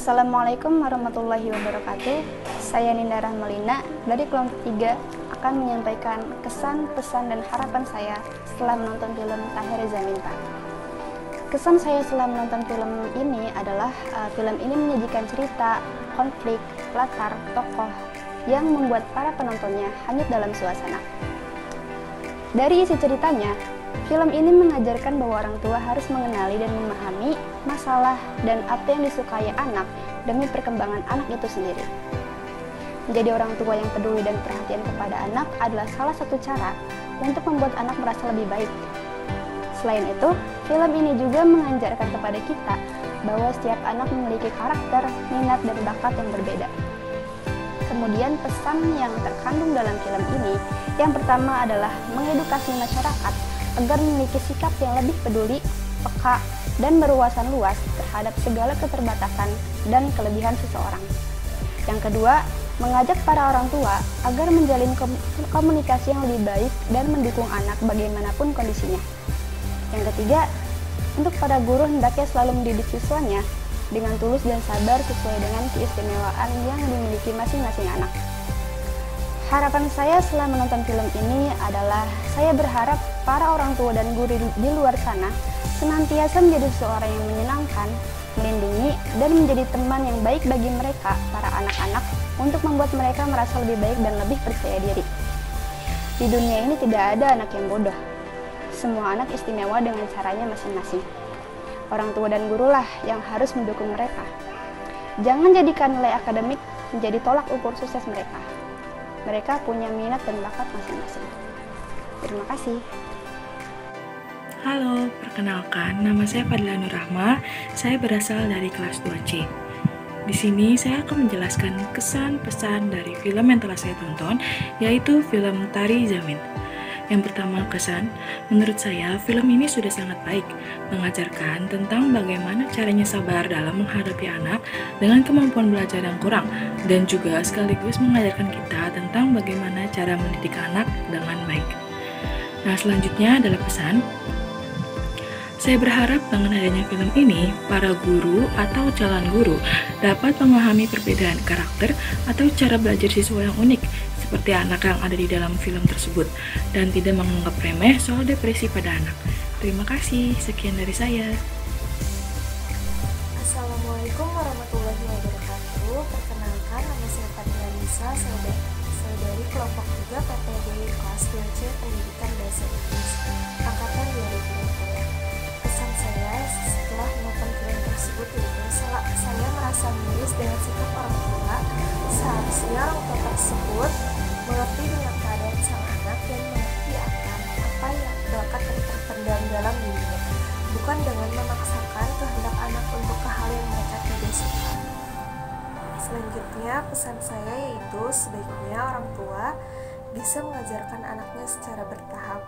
Assalamualaikum warahmatullahi wabarakatuh. Saya Ninda Rahmalina dari kelompok 3 akan menyampaikan kesan, pesan, dan harapan saya setelah menonton film Tahir Zamin Pak. Kesan saya setelah menonton film ini adalah film ini menyajikan cerita, konflik, latar, tokoh yang membuat para penontonnya hanyut dalam suasana. Dari isi ceritanya, film ini mengajarkan bahwa orang tua harus mengenali dan memahami masalah dan apa yang disukai anak demi perkembangan anak itu sendiri. Menjadi orang tua yang peduli dan perhatian kepada anak adalah salah satu cara untuk membuat anak merasa lebih baik. Selain itu, film ini juga mengajarkan kepada kita bahwa setiap anak memiliki karakter, minat, dan bakat yang berbeda. Kemudian pesan yang terkandung dalam film ini, yang pertama adalah mengedukasi masyarakat agar memiliki sikap yang lebih peduli, peka, dan berwawasan luas terhadap segala keterbatasan dan kelebihan seseorang. Yang kedua, mengajak para orang tua agar menjalin komunikasi yang lebih baik dan mendukung anak bagaimanapun kondisinya. Yang ketiga, untuk para guru hendaknya selalu mendidik siswanya dengan tulus dan sabar sesuai dengan keistimewaan yang dimiliki masing-masing anak. Harapan saya setelah menonton film ini adalah saya berharap para orang tua dan guru di luar sana senantiasa menjadi seseorang yang menyenangkan, melindungi, dan menjadi teman yang baik bagi mereka, para anak-anak, untuk membuat mereka merasa lebih baik dan lebih percaya diri. Di dunia ini tidak ada anak yang bodoh. Semua anak istimewa dengan caranya masing-masing. Orang tua dan gurulah yang harus mendukung mereka. Jangan jadikan nilai akademik menjadi tolak ukur sukses mereka. Mereka punya minat dan bakat masing-masing. Terima kasih. Halo, perkenalkan, nama saya Fadila Nurrahma. Saya berasal dari kelas 2C. Di sini saya akan menjelaskan kesan-pesan dari film yang telah saya tonton, yaitu film Tahir Zamin. Yang pertama, kesan, menurut saya film ini sudah sangat baik, mengajarkan tentang bagaimana caranya sabar dalam menghadapi anak dengan kemampuan belajar yang kurang, dan juga sekaligus mengajarkan kita tentang bagaimana cara mendidik anak dengan baik. Nah, selanjutnya adalah pesan. Saya berharap dengan adanya film ini, para guru atau calon guru dapat memahami perbedaan karakter atau cara belajar siswa yang unik, seperti anak yang ada di dalam film tersebut, dan tidak menganggap remeh soal depresi pada anak. Terima kasih, sekian dari saya. Assalamualaikum warahmatullahi wabarakatuh. Perkenalkan, nama saya Fadila Nisa, saya dari kelompok 3 PPD kelas 2C Pendidikan Bahasa Inggris angkatan 2020. Pesan saya setelah menonton film tersebut yaitu saya merasa miris dengan sikap orang tua. Seharusnya orang tua tersebut mengerti dengan keadaan sang anak dan mengerti akan apa yang bakat yang terpendam dalam dirinya, bukan dengan memaksakan kehendak anak untuk ke hal yang mereka tidak suka. Selanjutnya, pesan saya yaitu sebaiknya orang tua bisa mengajarkan anaknya secara bertahap.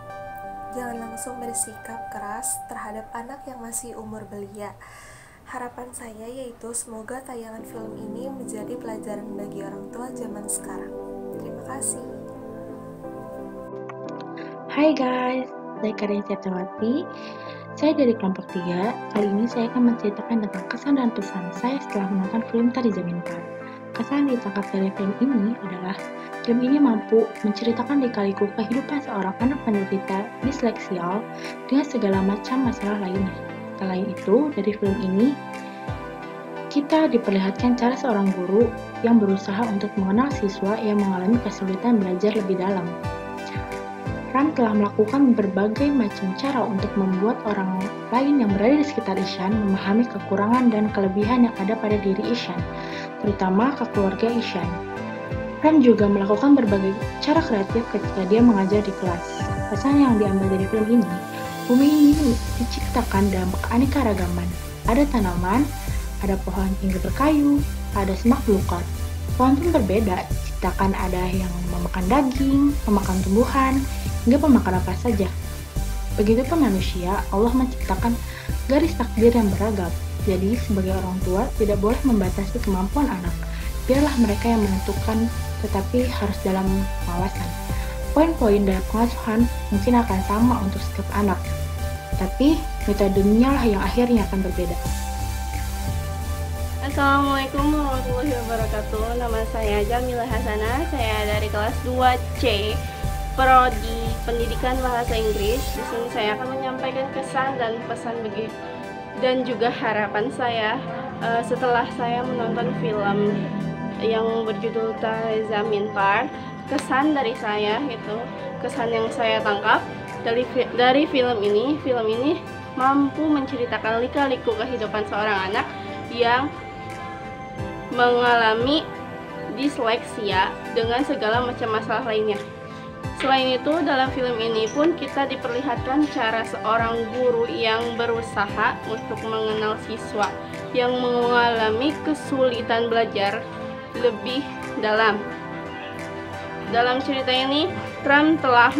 Jangan langsung bersikap keras terhadap anak yang masih umur belia. Harapan saya yaitu semoga tayangan film ini menjadi pelajaran bagi orang tua zaman sekarang. Terima kasih. Hai guys, saya Karya Cetawati. Saya dari kelompok 3. Kali ini saya akan menceritakan tentang kesan dan pesan saya setelah menonton film Tahir Zamin Pak. Kesan yang ditangkap dari film ini adalah film ini mampu menceritakan lika-liku kehidupan seorang anak penderita disleksial dengan segala macam masalah lainnya. Selain itu, dari film ini kita diperlihatkan cara seorang guru yang berusaha untuk mengenal siswa yang mengalami kesulitan belajar lebih dalam. Ram telah melakukan berbagai macam cara untuk membuat orang lain yang berada di sekitar Ishan memahami kekurangan dan kelebihan yang ada pada diri Ishan, terutama ke keluarga Ishan. Ram juga melakukan berbagai cara kreatif ketika dia mengajar di kelas. Pesan yang diambil dari film ini, bumi ini diciptakan dalam keanekaragaman. Ada tanaman, ada pohon tinggi berkayu, ada semak belukar. Pohon pun berbeda, diciptakan ada yang memakan daging, memakan tumbuhan, hingga pemakan apa saja. Begitupun manusia, Allah menciptakan garis takdir yang beragam. Jadi, sebagai orang tua, tidak boleh membatasi kemampuan anak. Biarlah mereka yang menentukan, tetapi harus dalam pengawasan. Poin-poin dalam pengasuhan mungkin akan sama untuk setiap anak, tapi metodenya lah yang akhirnya akan berbeda. Assalamualaikum warahmatullahi wabarakatuh. Nama saya Jamila Hasanah. Saya dari kelas 2C Prodi Pendidikan Bahasa Inggris. Di sini saya akan menyampaikan kesan dan pesan dan juga harapan saya setelah saya menonton film yang berjudul Zamin Par. Kesan dari saya itu, kesan yang saya tangkap dari film ini mampu menceritakan lika-liku kehidupan seorang anak yang mengalami disleksia dengan segala macam masalah lainnya. Selain itu, dalam film ini pun kita diperlihatkan cara seorang guru yang berusaha untuk mengenal siswa yang mengalami kesulitan belajar lebih dalam. Dalam cerita ini, Ram telah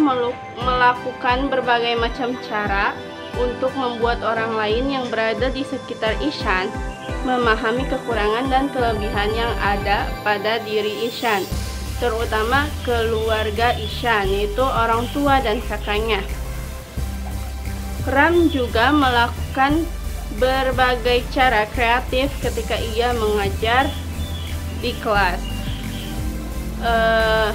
melakukan berbagai macam cara untuk membuat orang lain yang berada di sekitar Ishan memahami kekurangan dan kelebihan yang ada pada diri Ishan, terutama keluarga Ishan, yaitu orang tua dan kakaknya. Ram juga melakukan berbagai cara kreatif ketika ia mengajar di kelas.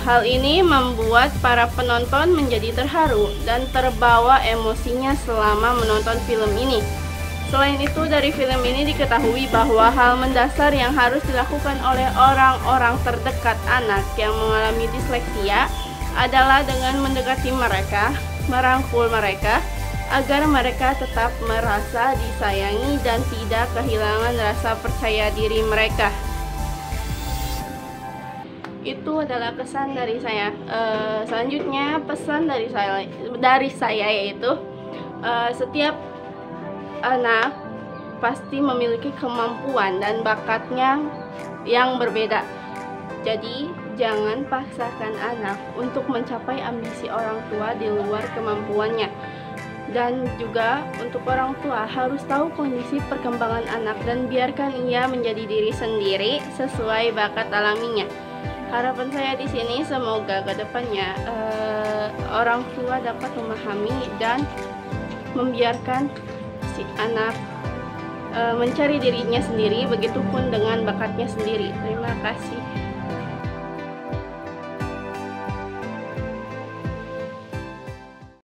Hal ini membuat para penonton menjadi terharu dan terbawa emosinya selama menonton film ini. Selain itu, dari film ini diketahui bahwa hal mendasar yang harus dilakukan oleh orang-orang terdekat anak yang mengalami disleksia adalah dengan mendekati mereka, merangkul mereka, agar mereka tetap merasa disayangi dan tidak kehilangan rasa percaya diri mereka. Itu adalah kesan dari saya. Selanjutnya, pesan dari saya yaitu setiap anak pasti memiliki kemampuan dan bakatnya yang berbeda. Jadi jangan paksakan anak untuk mencapai ambisi orang tua di luar kemampuannya. Dan juga untuk orang tua harus tahu kondisi perkembangan anak dan biarkan ia menjadi diri sendiri sesuai bakat alaminya. Harapan saya di sini semoga kedepannya orang tua dapat memahami dan membiarkan si anak mencari dirinya sendiri, begitupun dengan bakatnya sendiri. Terima kasih.